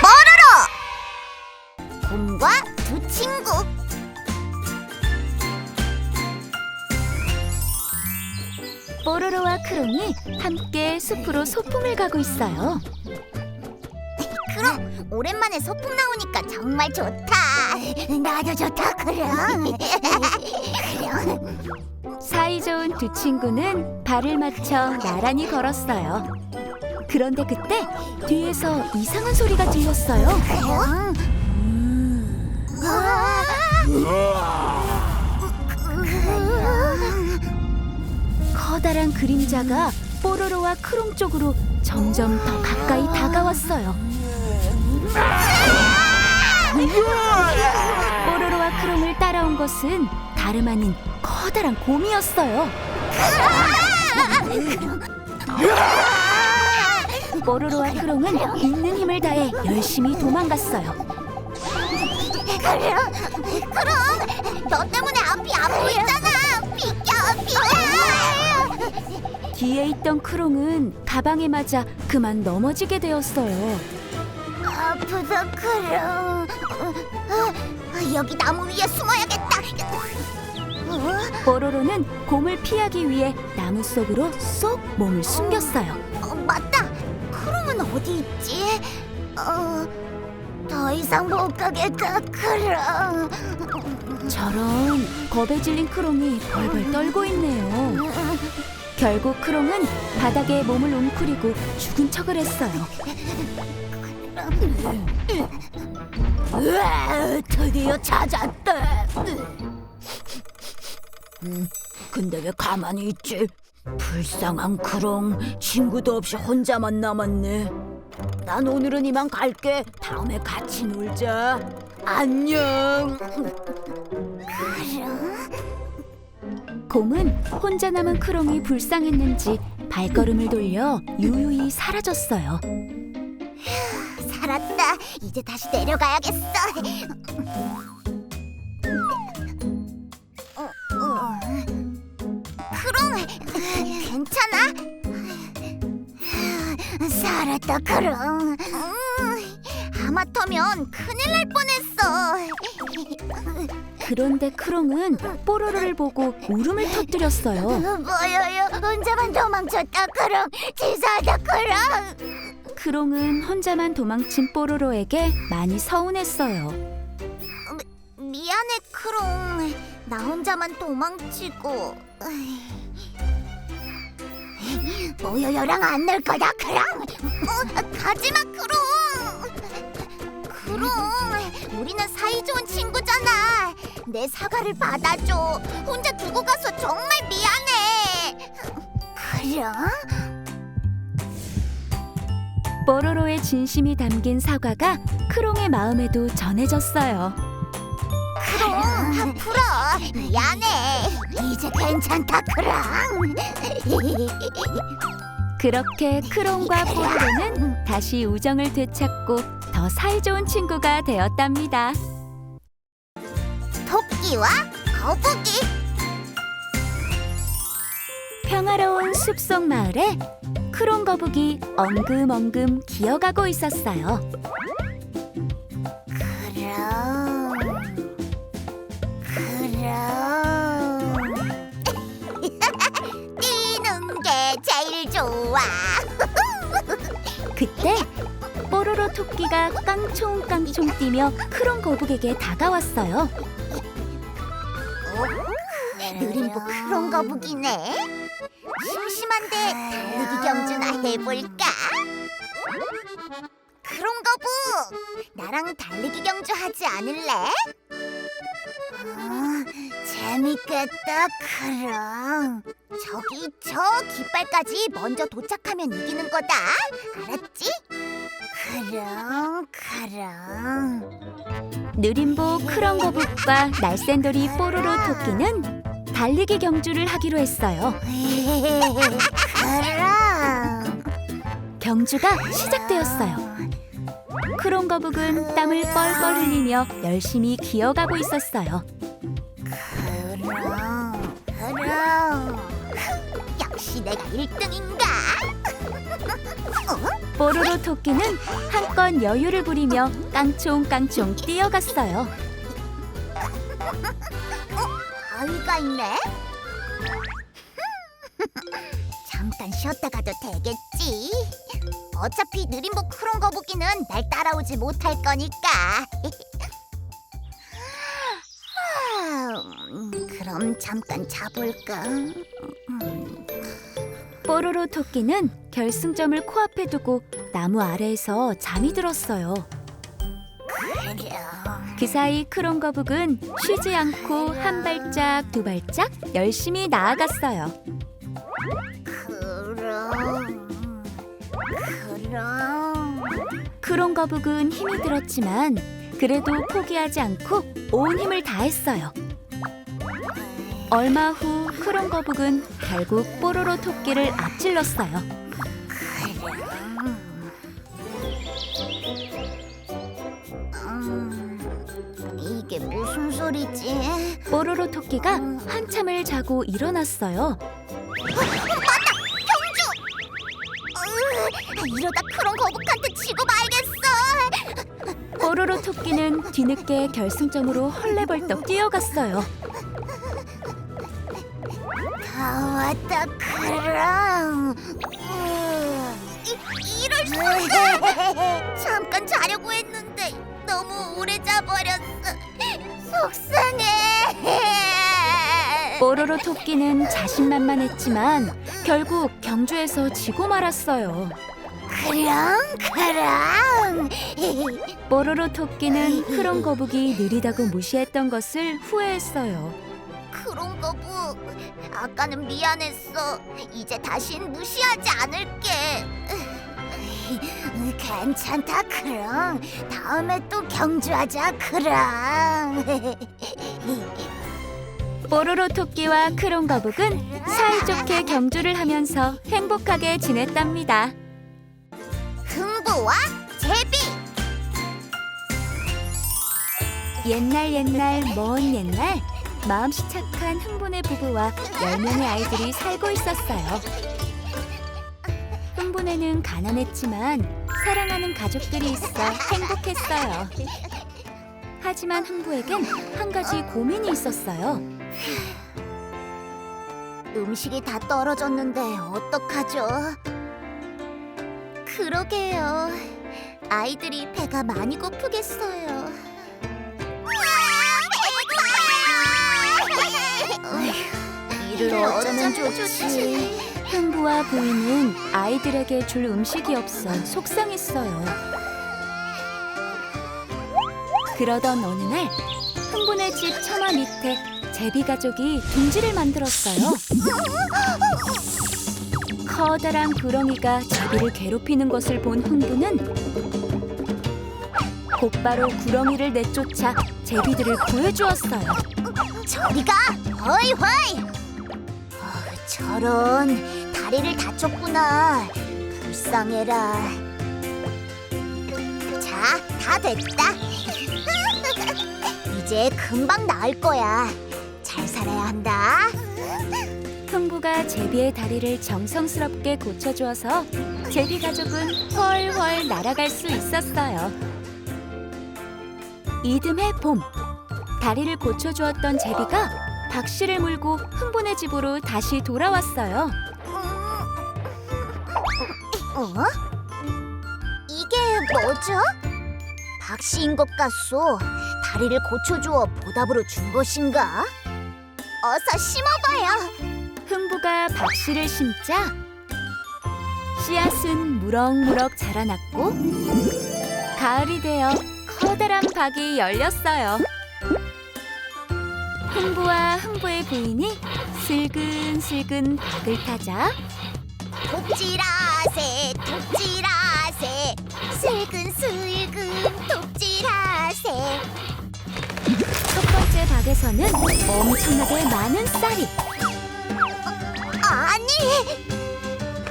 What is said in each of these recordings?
뽀로로! 곰과 두 친구. 뽀로로와 크롱이 함께 숲으로 소풍을 가고 있어요. 그럼 오랜만에 소풍 나오니까 정말 좋다. 나도 좋다, 그럼. 그럼. 사이좋은 두 친구는 발을 맞춰 나란히 걸었어요. 그런데 그때 뒤에서 이상한 소리가 들렸어요. 커다란 그림자가 뽀로로와 크롱 쪽으로 점점 더 가까이 다가왔어요. 뽀로로와 크롱을 따라온 것은 다름 아닌 커다란 곰이었어요. 뽀로로와 크롱은 있는 힘을 다해 열심히 도망갔어요. 그럼 너 때문에 앞이 안 보이잖아. 비켜. 뒤에 있던 크롱은 가방에 맞아 그만 넘어지게 되었어요. 아프다, 그럼. 여기 나무 위에 숨어야겠다. 뽀로로는 곰을 피하기 위해 나무 속으로 쏙 몸을 숨겼어요. 맞다. 크롱은 어디 있지? 더 이상 못 가겠다, 크롱. 저런, 겁에 질린 크롱이 벌벌 떨고 있네요. 결국 크롱은 바닥에 몸을 웅크리고 죽은 척을 했어요. 드디어 찾았다. 근데 왜 가만히 있지? 불쌍한 크롱, 친구도 없이 혼자만 남았네. 난 오늘은 이만 갈게. 다음에 같이 놀자. 안녕. 곰은 혼자 남은 크롱이 불쌍했는지 발걸음을 돌려 유유히 사라졌어요. 살았다. 이제 다시 내려가야겠어. 크롱, 괜찮아? 살았다, 크롱. 하마터면 큰일 날 뻔했어. 그런데 크롱은 뽀로로를 보고 울음을 터뜨렸어요. 뭐여요? 혼자만 도망쳤다, 크롱. 치사하다, 크롱. 크롱은 혼자만 도망친 뽀로로에게 많이 서운했어요. 미안해, 크롱. 나 혼자만 도망치고. 모여요랑 안 놀 거다, 크롱. 가지마, 크롱. 크롱, 우리는 사이좋은 친구잖아. 내 사과를 받아줘. 혼자 두고 가서 정말 미안해. 크롱? 뽀로로의 진심이 담긴 사과가 크롱의 마음에도 전해졌어요. 크롱, 한 풀어. 미안해. 이제 괜찮다, 크롱. 그렇게 크롱과 뽀로로는 다시 우정을 되찾고 더 사이좋은 친구가 되었답니다. 토끼와 거북이. 평화로운 숲속 마을에 크롱 거북이 엉금엉금 기어가고 있었어요. 뛰는 게 제일 좋아. 그때 뽀로로 토끼가 깡총깡총 뛰며 크롱 거북에게 다가왔어요. 느림보 크롱 거북이네. 심심한데 달리기 경주나 해볼까? 크롱 거북, 나랑 달리기 경주 하지 않을래? 재밌겠다, 크롱. 저기 저 깃발까지 먼저 도착하면 이기는 거다. 알았지? 크롱. 느림보 크롱 거북과 날쌘돌이 뽀로로 토끼는 달리기 경주를 하기로 했어요. 크롱. 경주가 시작되었어요. 크롱 거북은 땀을 뻘뻘 흘리며 열심히 기어가고 있었어요. 크롱. 역시 내가 1등인가? 뽀로로 토끼는 한껏 여유를 부리며 깡총깡총 뛰어갔어요. 바위가 있네. 잠깐 쉬었다 가도 되겠지. 어차피 느림보 크롱 거북이는 날 따라오지 못할 거니까. 그럼 잠깐 자볼까? 뽀로로 토끼는 결승점을 코앞에 두고 나무 아래에서 잠이 들었어요. 그 사이 크롱 거북은 쉬지 않고 한 발짝 두 발짝 열심히 나아갔어요. 그럼 크롱 거북은 힘이 들었지만 그래도 포기하지 않고 온 힘을 다했어요. 얼마 후 크롱 거북은 결국 뽀로로 토끼를 앞질렀어요. 이게 무슨 소리지? 뽀로로 토끼가 한참을 자고 일어났어요. 이러다 크롱 거북한테 지고 말겠어. 뽀로로 토끼는 뒤늦게 결승점으로 헐레벌떡 뛰어갔어요. 다 왔다 크롱. 이럴 수가. 잠깐 자려고 했는데 너무 오래 자버렸어. 속상해. 뽀로로 토끼는 자신만만했지만 결국 경주에서 지고 말았어요. 크롱. 뽀로로 토끼는 크롱 거북이 느리다고 무시했던 것을 후회했어요. 크롱 거북, 아까는 미안했어. 이제 다신 무시하지 않을게. 괜찮다 크롱. 다음에 또 경주하자 크롱. 뽀로로 토끼와 크롱 거북은 사이좋게 경주를 하면서 행복하게 지냈답니다. 흥부와 제비. 옛날 먼 옛날 마음씨 착한 흥분의 부부와 10명의 아이들이 살고 있었어요. 흥분에는 가난했지만 사랑하는 가족들이 있어 행복했어요. 하지만 흥부에겐 한 가지 고민이 있었어요. 음식이 다 떨어졌는데 어떡하죠? 그러게요. 아이들이 배가 많이 고프겠어요. 이를 어쩌면 좋지. 흥부와 보이는 아이들에게 줄 음식이 없어 속상했어요. 그러던 어느 날 흥분의 집 처마 밑에 제비 가족이 둥지를 만들었어요. 커다란 구렁이가 제비를 괴롭히는 것을 본 흥부는 곧바로 구렁이를 내쫓아 제비들을 구해주었어요. 저리가! 허이! 저런, 다리를 다쳤구나. 불쌍해라. 자, 다 됐다. 이제 금방 나을 거야. 잘 살아야 한다. 흥부가 제비의 다리를 정성스럽게 고쳐주어서 제비 가족은 훨훨 날아갈 수 있었어요. 이듬해 봄, 다리를 고쳐주었던 제비가 박씨를 물고 흥분의 집으로 다시 돌아왔어요. 이게 뭐죠? 박씨인 것 같소. 다리를 고쳐주어 보답으로 준 것인가? 어서 심어봐요. 흥부가 박씨를 심자 씨앗은 무럭무럭 자라났고 가을이 되어 커다란 박이 열렸어요. 흥부와 흥부의 부인이 슬근슬근 박을 타자 독질하세 슬근슬근 독질하세. 첫 번째 박에서는 엄청나게 많은 쌀이, 아니,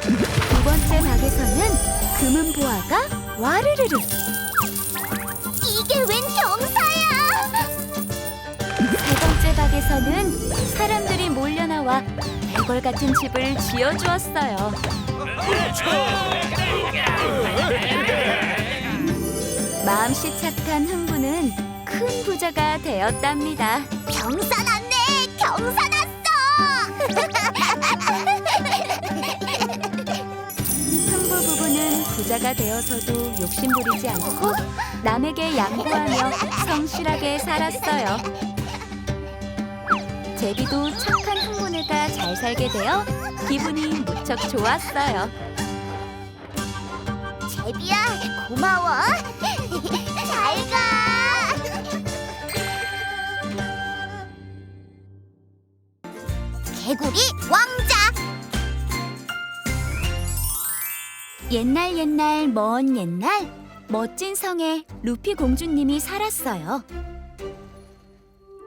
두 번째 박에서는 금은 보화가 와르르르, 이게 웬 경사야? 세 번째 박에서는 사람들이 몰려나와 대궐 같은 집을 지어주었어요. 말없이 착한 흥부는 큰 부자가 되었답니다. 경사 났네. 경사 났어. 흥부 부부는 부자가 되어서도 욕심부리지 않고 남에게 양보하며 성실하게 살았어요. 제비도 착한 흥부네가 잘 살게 되어 기분이 무척 좋았어요. 제비야, 고마워. 잘 가. 개구리 왕자. 옛날 먼 옛날 멋진 성에 루피 공주님이 살았어요.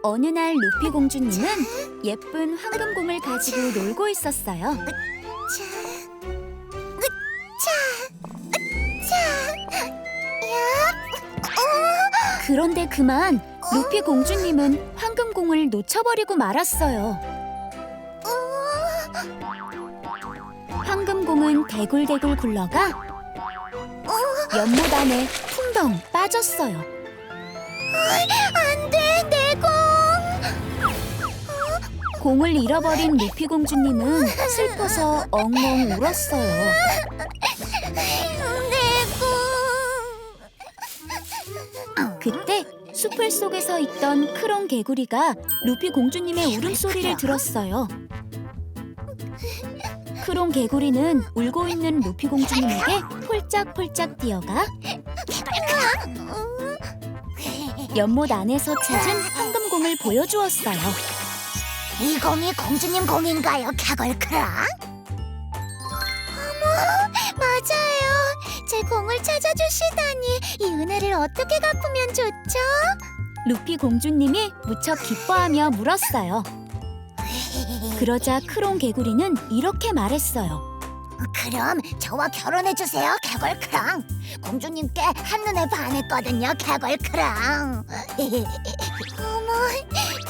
어느 날 루피 공주님은 예쁜 황금공을 가지고 놀고 있었어요. 그런데 그만 루피 공주님은 황금공을 놓쳐버리고 말았어요. 황금공은 대굴대굴 굴러가 연못 안에 풍덩 빠졌어요. 안 돼, 내 공. 공을 잃어버린 루피 공주님은 슬퍼서 엉엉 울었어요. 내 공. 그때 숲을 속에서 있던 크롱 개구리가 루피 공주님의 울음소리를 들었어요. 크롱 개구리는 울고 있는 루피 공주님에게 폴짝폴짝 뛰어가 연못 안에서 찾은 황금공을 보여주었어요. 이 공이 공주님 공인가요, 캐걸크랑? 어머, 맞아요. 제 공을 찾아주시다니 이 은혜를 어떻게 갚으면 좋죠? 루피 공주님이 무척 기뻐하며 물었어요. 그러자 크롱 개구리는 이렇게 말했어요. 그럼 저와 결혼해주세요, 캐걸크랑. 공주님께 한눈에 반했거든요, 캐걸크랑. 어머,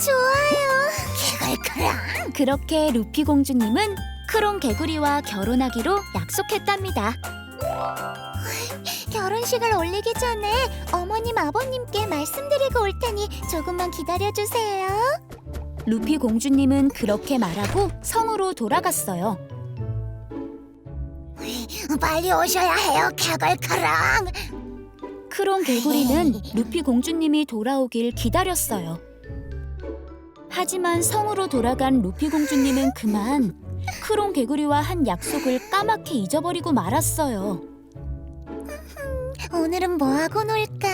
좋아요, 캐걸크랑. 그렇게 루피 공주님은 크롱 개구리와 결혼하기로 약속했답니다. 결혼식을 올리기 전에 어머님, 아버님께 말씀드리고 올 테니 조금만 기다려주세요. 루피 공주님은 그렇게 말하고 성으로 돌아갔어요. 빨리 오셔야 해요, 캐걸크랑. 크롱 개구리는 루피 공주님이 돌아오길 기다렸어요. 하지만 성으로 돌아간 루피 공주님은 그만 크롱 개구리와 한 약속을 까맣게 잊어버리고 말았어요. 오늘은 뭐하고 놀까?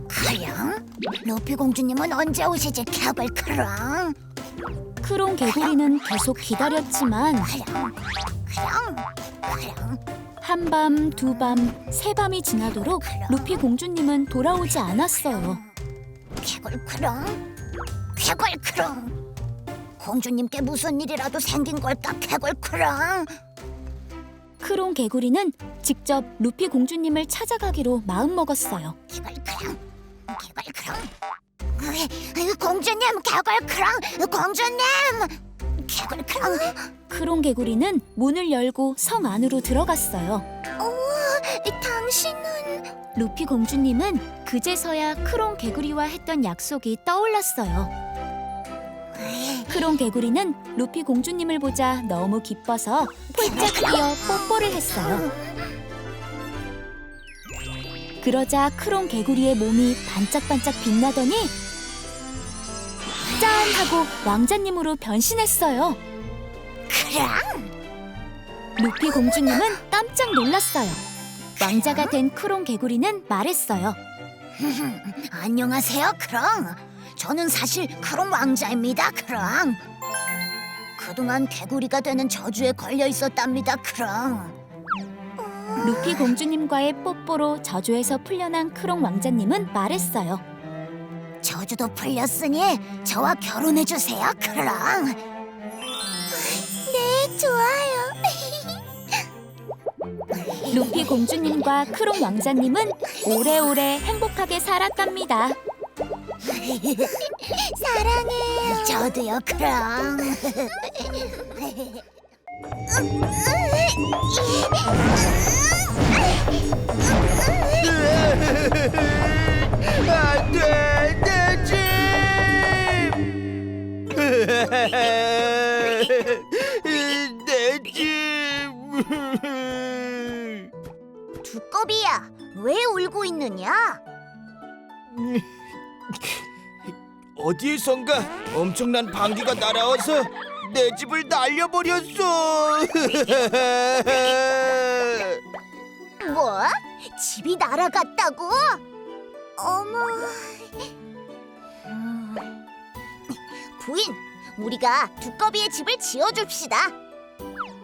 그럼? 루피 공주님은 언제 오시지, 캐걸크랑? 크롱 개구리는 계속 기다렸지만 그럼. 한밤, 두밤, 세밤이 지나도록 루피 공주님은 돌아오지 않았어요. 캐걸크랑? 공주님께 무슨 일이라도 생긴 걸까, 캐걸크랑? 크롱 개구리는 직접 루피 공주님을 찾아가기로 마음먹었어요. 캐걸크랑. 공주님, 캐걸크랑. 공주님! 캐걸크랑. 크롱 개구리는 문을 열고 성 안으로 들어갔어요. 당신은... 루피 공주님은 그제서야 크롱 개구리와 했던 약속이 떠올랐어요. 크롱 개구리는 루피 공주님을 보자 너무 기뻐서 폴짝 뛰어 뽀뽀를 했어요. 그러자 크롱 개구리의 몸이 반짝반짝 빛나더니 짠! 하고 왕자님으로 변신했어요. 크랑? 루피 공주님은 깜짝 놀랐어요. 왕자가 된 크롱 개구리는 말했어요. 안녕하세요, 크롱. 저는 사실 크롱 왕자입니다, 크롱. 그동안 개구리가 되는 저주에 걸려 있었답니다, 크롱. 루피 공주님과의 뽀뽀로 저주에서 풀려난 크롱 왕자님은 말했어요. 저주도 풀렸으니 저와 결혼해주세요, 크롱. 네, 좋아요. 루피 공주님과 크롱 왕자님은 오래오래 행복하게 살았답니다. 사랑해요. 저도요, 크롱. 내 집. 두꺼비야, 왜 울고 있느냐? 어디에선가 엄청난 방귀가 날아와서 내 집을 날려버렸어. 뭐? 집이 날아갔다고? 어머. 부인, 우리가 두꺼비의 집을 지어줍시다.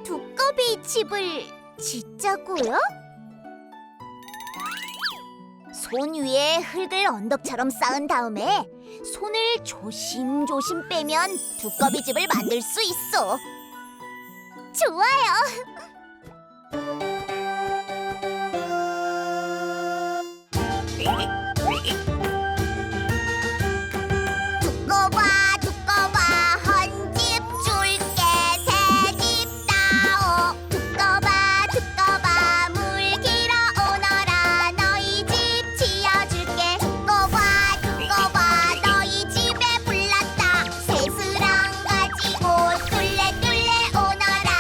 두꺼비 집을 짓자고요? 손 위에 흙을 언덕처럼 쌓은 다음에 손을 조심조심 빼면 두꺼비 집을 만들 수 있어. 좋아요. 두꺼봐 헌 집 줄게 새 집 다오. 두꺼봐 물 길어 오너라 너희 집 지어줄게. 두꺼봐 너희 집에 불났다. 새수랑 가지고 뚫레 오너라.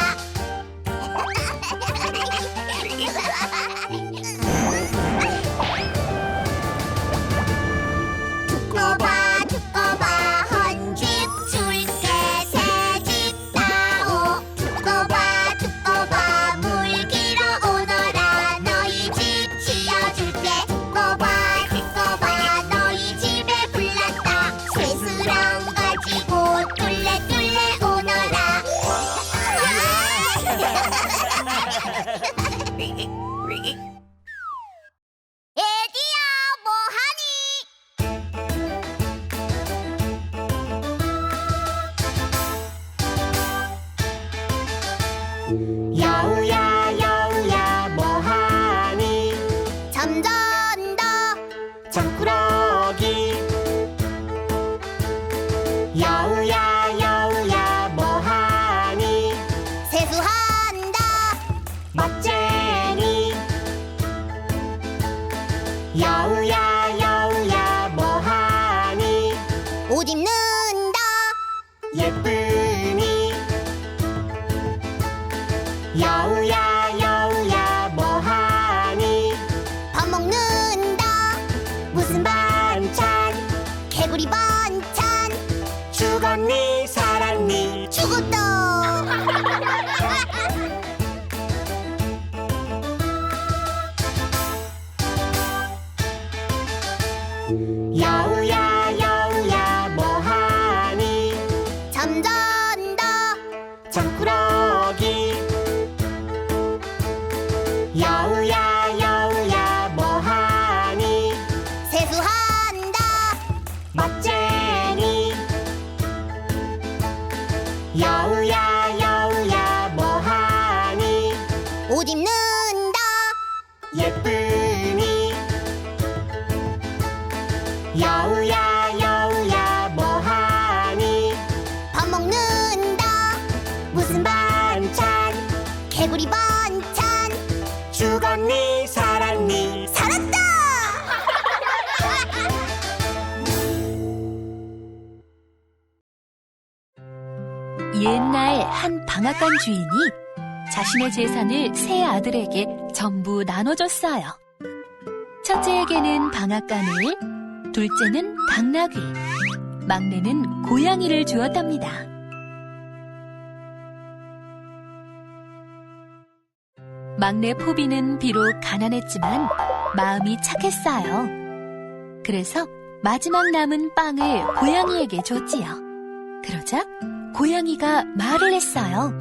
두꺼봐 헌 집 줄게 새 집 다오. 두꺼봐 물 길어 오너라 너희 집 지어줄게. 두꺼봐 너희 집에 불났다. 새수랑 가지고 뚫레 오너라. 에디야 뭐하니? 여우야 뭐하니 잠잔다. 잠꾸러기 여우야 뭐하니 세수한다. 멋쟁이 여우야 뭐하니 옷 입는다. 예쁘니 여우야 뭐하니 밥 먹는다. 무슨 반찬 개구리 반찬. 죽었니 살았니 죽었다. 여우야 뭐하니 잠잔다. 잠꾸러기 여우야 뭐하니 세수한다. 멋쟁이 여우야 뭐하니 옷 입는다. 예쁘니 여우야 뭐하니 밥 먹는다. 무슨 반찬 개구리 반찬. 죽었니 살았니 살았다. 옛날 한 방앗간 주인이 자신의 재산을 세 아들에게 전부 나눠줬어요. 첫째에게는 방앗간을, 둘째는 당나귀, 막내는 고양이를 주었답니다. 막내 포비는 비록 가난했지만 마음이 착했어요. 그래서 마지막 남은 빵을 고양이에게 줬지요. 그러자 고양이가 말을 했어요.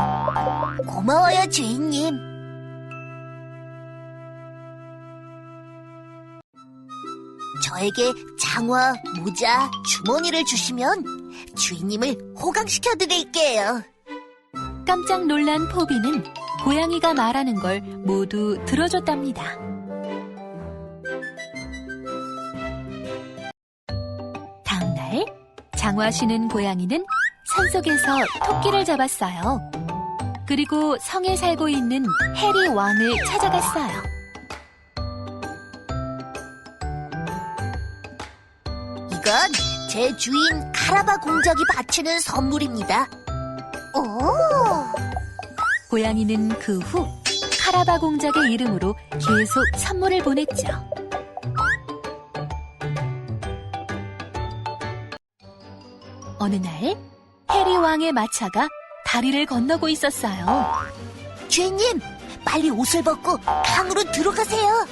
고마워요, 주인님. 저에게 장화, 모자, 주머니를 주시면 주인님을 호강시켜 드릴게요. 깜짝 놀란 포비는 고양이가 말하는 걸 모두 들어줬답니다. 다음날 장화 신은 고양이는 산속에서 토끼를 잡았어요. 그리고 성에 살고 있는 해리 왕을 찾아갔어요. 이건 제 주인 카라바 공작이 바치는 선물입니다. 오! 고양이는 그 후 카라바 공작의 이름으로 계속 선물을 보냈죠. 어느 날 해리 왕의 마차가 다리를 건너고 있었어요. 주인님, 빨리 옷을 벗고 강으로 들어가세요.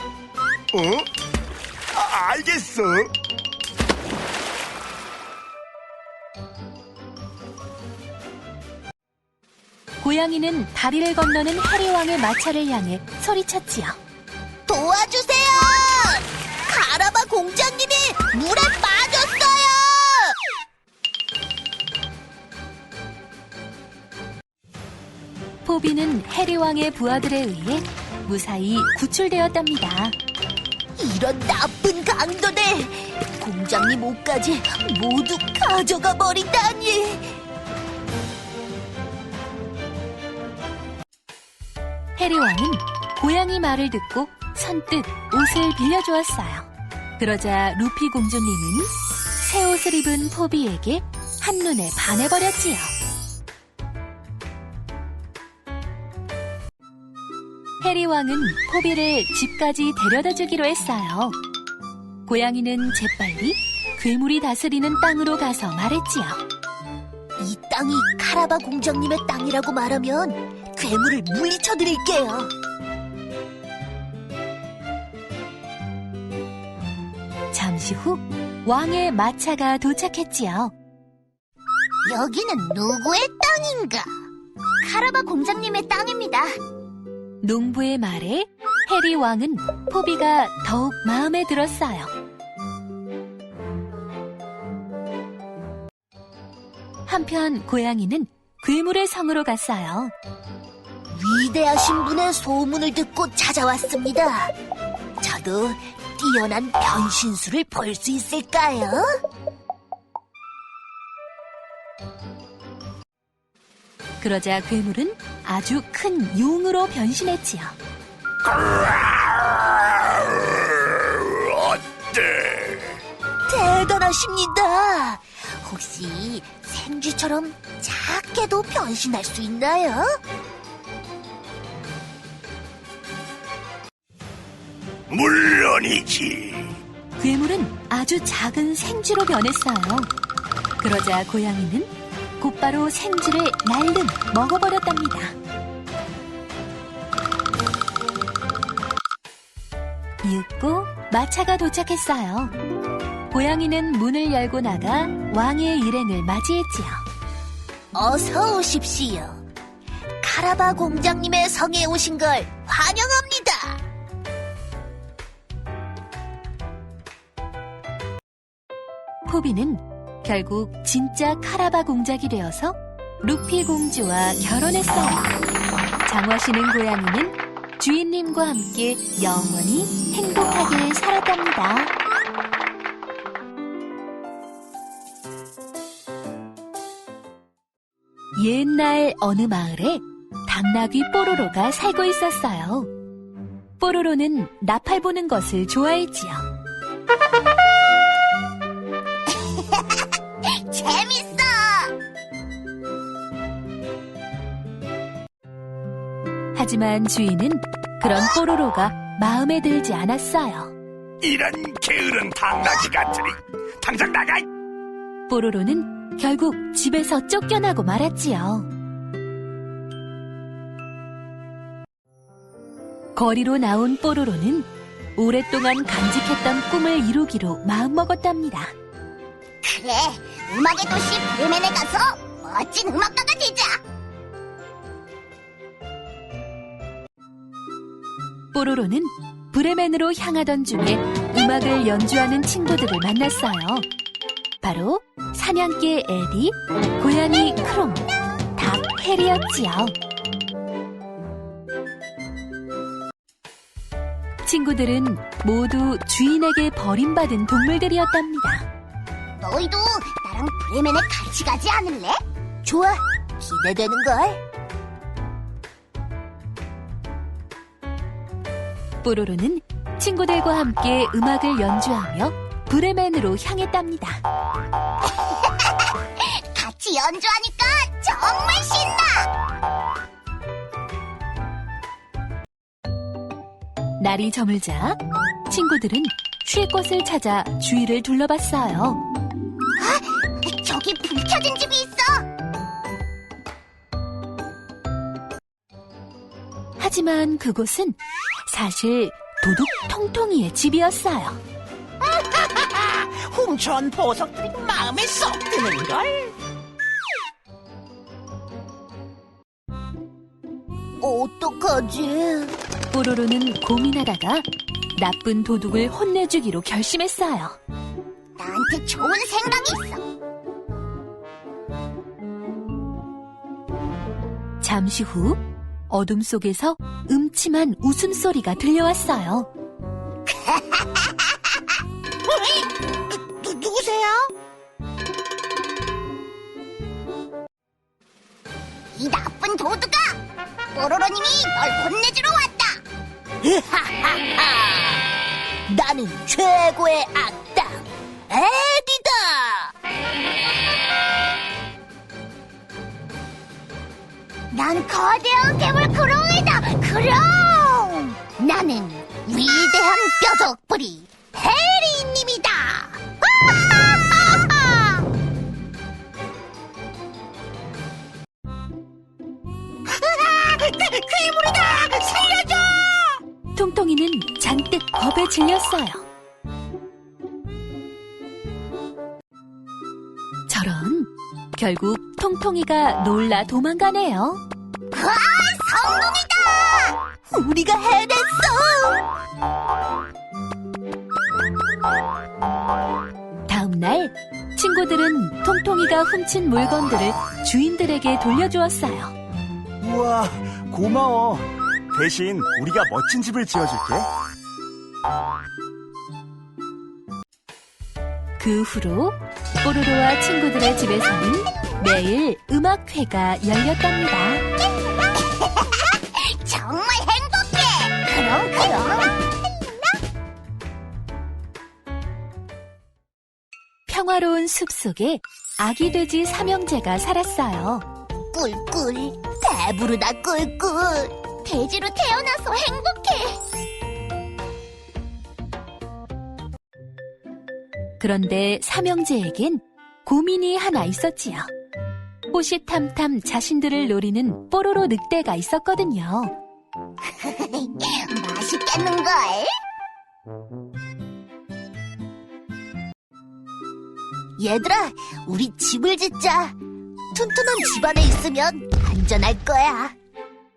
알겠어. 고양이는 다리를 건너는 해리 왕의 마차를 향해 소리쳤지요. 도와주세요! 카라바 공작님이 물에 빠졌어요! 포비는 해리 왕의 부하들에 의해 무사히 구출되었답니다. 이런 나쁜 강도들! 공장님 옷까지 모두 가져가 버린다니! 해리 왕은 고양이 말을 듣고 선뜻 옷을 빌려주었어요. 그러자 루피 공주님은 새 옷을 입은 포비에게 한눈에 반해버렸지요. 해리 왕은 포비를 집까지 데려다 주기로 했어요. 고양이는 재빨리 괴물이 다스리는 땅으로 가서 말했지요. 이 땅이 카라바 공장님의 땅이라고 말하면 괴물을 물리쳐 드릴게요. 잠시 후 왕의 마차가 도착했지요. 여기는 누구의 땅인가? 카라바 공장님의 땅입니다. 농부의 말에 해리 왕은 포비가 더욱 마음에 들었어요. 한편 고양이는 괴물의 성으로 갔어요. 위대하신 분의 소문을 듣고 찾아왔습니다. 저도 뛰어난 변신술을 볼 수 있을까요? 그러자 괴물은 아주 큰 용으로 변신했지요. 어때? 대단하십니다. 혹시 생쥐처럼 작게도 변신할 수 있나요? 물론이지. 괴물은 아주 작은 생쥐로 변했어요. 그러자 고양이는 곧바로 생쥐를 날름 먹어버렸답니다. 이윽고 마차가 도착했어요. 고양이는 문을 열고 나가 왕의 일행을 맞이했지요. 어서 오십시오. 카라바 공장님의 성에 오신 걸 환영합니다. 포비는 결국 진짜 카라바 공작이 되어서 루피 공주와 결혼했어요. 장화시는 고양이는 주인님과 함께 영원히 행복하게 살았답니다. 옛날 어느 마을에 당나귀 뽀로로가 살고 있었어요. 뽀로로는 나팔 부는 것을 좋아했지요. 재밌어! 하지만 주인은 그런 뽀로로가 마음에 들지 않았어요. 이런 게으른 당나귀 같으니 당장 나가. 뽀로로는 결국 집에서 쫓겨나고 말았지요. 거리로 나온 뽀로로는 오랫동안 간직했던 꿈을 이루기로 마음먹었답니다. 그래, 음악의 도시 브레멘에 가서 멋진 음악가가 되자! 뽀로로는 브레멘으로 향하던 중에 음악을 연주하는 친구들을 만났어요. 바로 사냥개 에디, 고양이 크롱, 닭 해리였지요. 친구들은 모두 주인에게 버림받은 동물들이었답니다. 너희도 나랑 브레멘에 같이 가지 않을래? 좋아, 기대되는걸. 뽀로로는 친구들과 함께 음악을 연주하며 브레멘으로 향했답니다. 같이 연주하니까 정말 신나. 날이 저물자 친구들은 쉴 곳을 찾아 주위를 둘러봤어요. 저기 불 켜진 집이 있어. 하지만 그곳은 사실 도둑 통통이의 집이었어요. 훔쳐온 보석들이 마음에 쏙 드는걸. 어떡하지? 뽀로로는 고민하다가 나쁜 도둑을 혼내주기로 결심했어요. 나한테 좋은 생각이 있어. 잠시 후 어둠 속에서 음침한 웃음소리가 들려왔어요. 누구세요? 이 나쁜 도둑아! 뽀로로님이 널 혼내주러 왔다. 나는 최고의 악당 에디다. 난 거대한 괴물 크롱이다. 크롱! 나는 위대한 뼈덕부리 해리님이다. 괴물이다! 살려줘! 통통이는 잔뜩 겁에 질렸어요. 저런, 결국 통통이가 놀라 도망가네요. 성공이다! 우리가 해냈어! 다음 날 친구들은 통통이가 훔친 물건들을 주인들에게 돌려주었어요. 우와, 고마워. 대신 우리가 멋진 집을 지어줄게. 그 후로 뽀로로와 친구들의 집에서는 매일 음악회가 열렸답니다. 정말 행복해! 크롱크롱! 평화로운 숲속에 아기 돼지 삼형제가 살았어요. 꿀꿀, 배부르다 꿀꿀. 돼지로 태어나서 행복해. 그런데 삼형제에겐 고민이 하나 있었지요. 호시탐탐 자신들을 노리는 뽀로로 늑대가 있었거든요. 맛있겠는걸? 얘들아, 우리 집을 짓자. 튼튼한 집 안에 있으면 안전할 거야.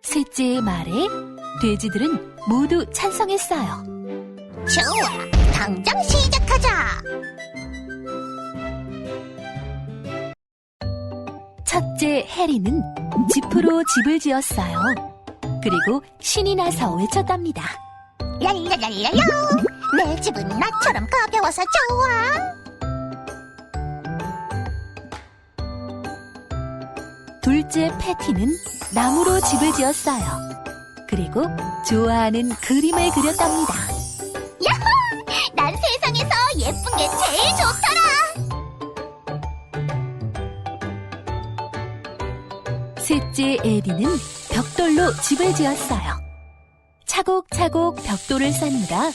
셋째의 말에 돼지들은 모두 찬성했어요. 좋아, 당장 시작하자. 첫째 해리는 지프로 집을 지었어요. 그리고 신이 나서 외쳤답니다. 랄랄랄랄라, 내 집은 나처럼 가벼워서 좋아. 둘째 패티는 나무로 집을 지었어요. 그리고 좋아하는 그림을 그렸답니다. 야호! 난 세상에서 예쁜 게 제일 좋더라. 셋째 에디는 벽돌로 집을 지었어요. 차곡차곡 벽돌을 쌓느라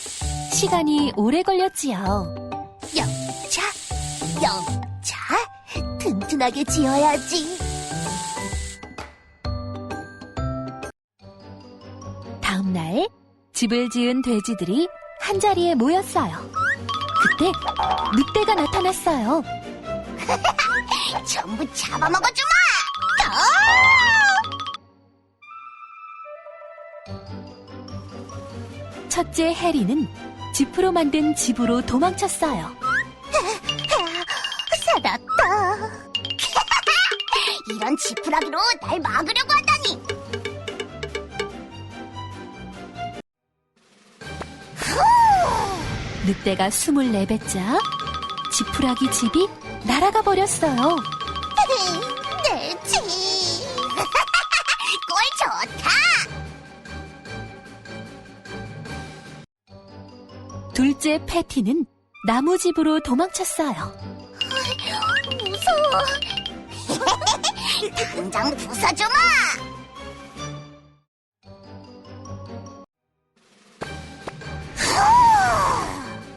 시간이 오래 걸렸지요. 영차, 영차, 튼튼하게 지어야지. 다음 날 집을 지은 돼지들이 한자리에 모였어요. 그때 늑대가 나타났어요. 전부 잡아먹어주마! 첫째 해리는 지프로 만든 집으로 도망쳤어요. 살았다. 이런 지푸라기로 날 막으려고 하다니. 늑대가 숨을 내뱉자 지푸라기 집이 날아가 버렸어요. 내 집. 꼴 좋다. 둘째 패티는 나무집으로 도망쳤어요. 무서워. 당장 부숴주마.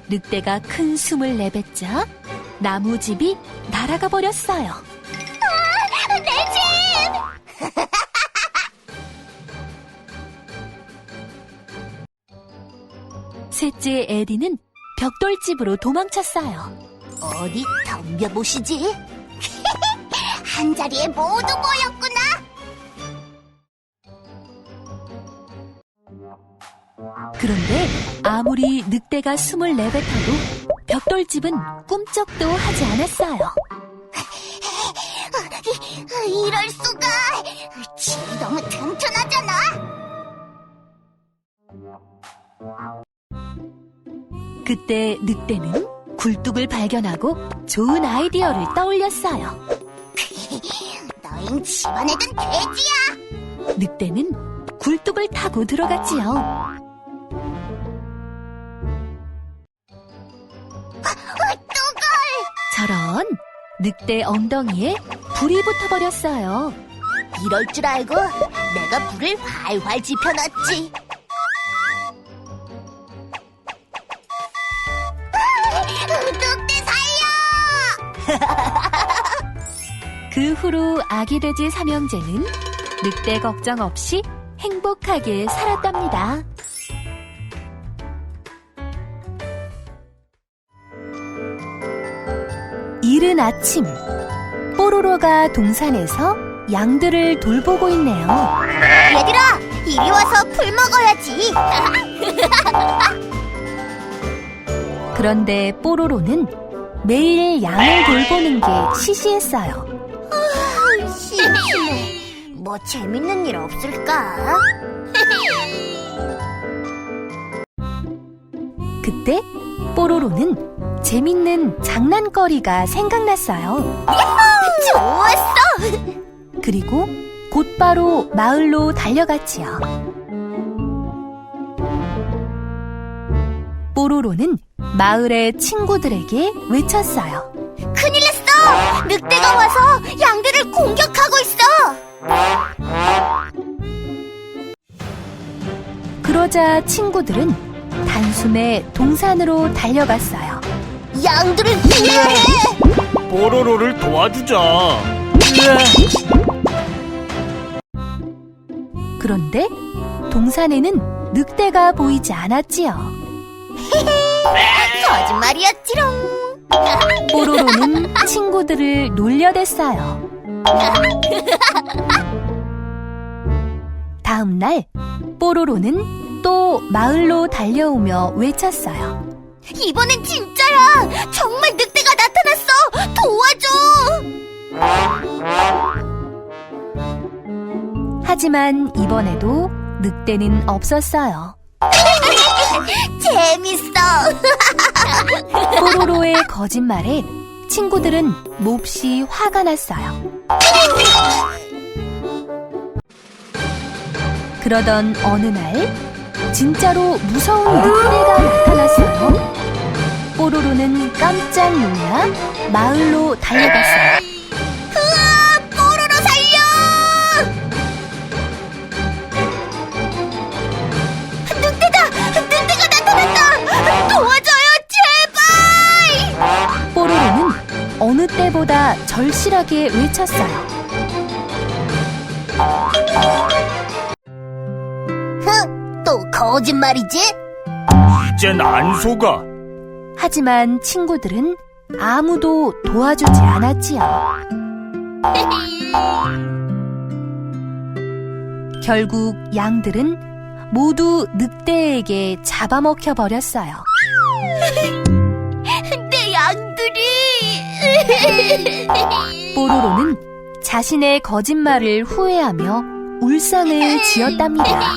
늑대가 큰 숨을 내뱉자 나무집이 날아가 버렸어요. 내 집! 셋째 에디는 벽돌집으로 도망쳤어요. 어디 덤벼보시지. 한 자리에 모두 모였구나. 그런데 아무리 늑대가 숨을 내뱉어도 벽돌집은 꿈쩍도 하지 않았어요. 이럴 수가. 집이 너무 튼튼하잖아. 그때 늑대는 굴뚝을 발견하고 좋은 아이디어를 떠올렸어요. 너흰 집안에 든 돼지야. 늑대는 굴뚝을 타고 들어갔지요. 뚜걸. 저런, 늑대 엉덩이에 불이 붙어버렸어요. 이럴 줄 알고 내가 불을 활활 지펴놨지. 늑대 살려. 그 후로 아기 돼지 삼형제는 늑대 걱정 없이 행복하게 살았답니다. 이른 아침, 뽀로로가 동산에서 양들을 돌보고 있네요. 얘들아, 이리 와서 풀 먹어야지. 그런데 뽀로로는 매일 양을 돌보는 게 시시했어요. 심심해. 뭐 재밌는 일 없을까? 그때 뽀로로는 재밌는 장난거리가 생각났어요. 좋았어. 그리고 곧바로 마을로 달려갔지요. 뽀로로는 마을의 친구들에게 외쳤어요. 큰일 났어. 늑대가 와서 양들을 공격하고 있어. 그러자 친구들은 단숨에 동산으로 달려갔어요. 양들을 피해. 뽀로로를 도와주자. 그런데 동산에는 늑대가 보이지 않았지요. 거짓말이었지롱. 뽀로로는 친구들을 놀려댔어요. 다음 날 뽀로로는 또 마을로 달려오며 외쳤어요. 이번엔 진짜야. 정말 늑대가 나타났어. 도와줘. 하지만 이번에도 늑대는 없었어요. 재밌어. 뽀로로의 거짓말에 친구들은 몹시 화가 났어요. 그러던 어느 날 진짜로 무서운 늑대가 나타났어요. 뽀로로는 깜짝 놀라 마을로 달려갔어요. 으아, 뽀로로 살려. 늑대가 나타났다. 도와줘요, 제발. 뽀로로는 어느 때보다 절실하게 외쳤어요. 또 거짓말이지? 이젠 안 속아. 하지만 친구들은 아무도 도와주지 않았지요. 결국 양들은 모두 늑대에게 잡아먹혀 버렸어요. 내 양들이. 뽀로로는 자신의 거짓말을 후회하며 울상을 지었답니다.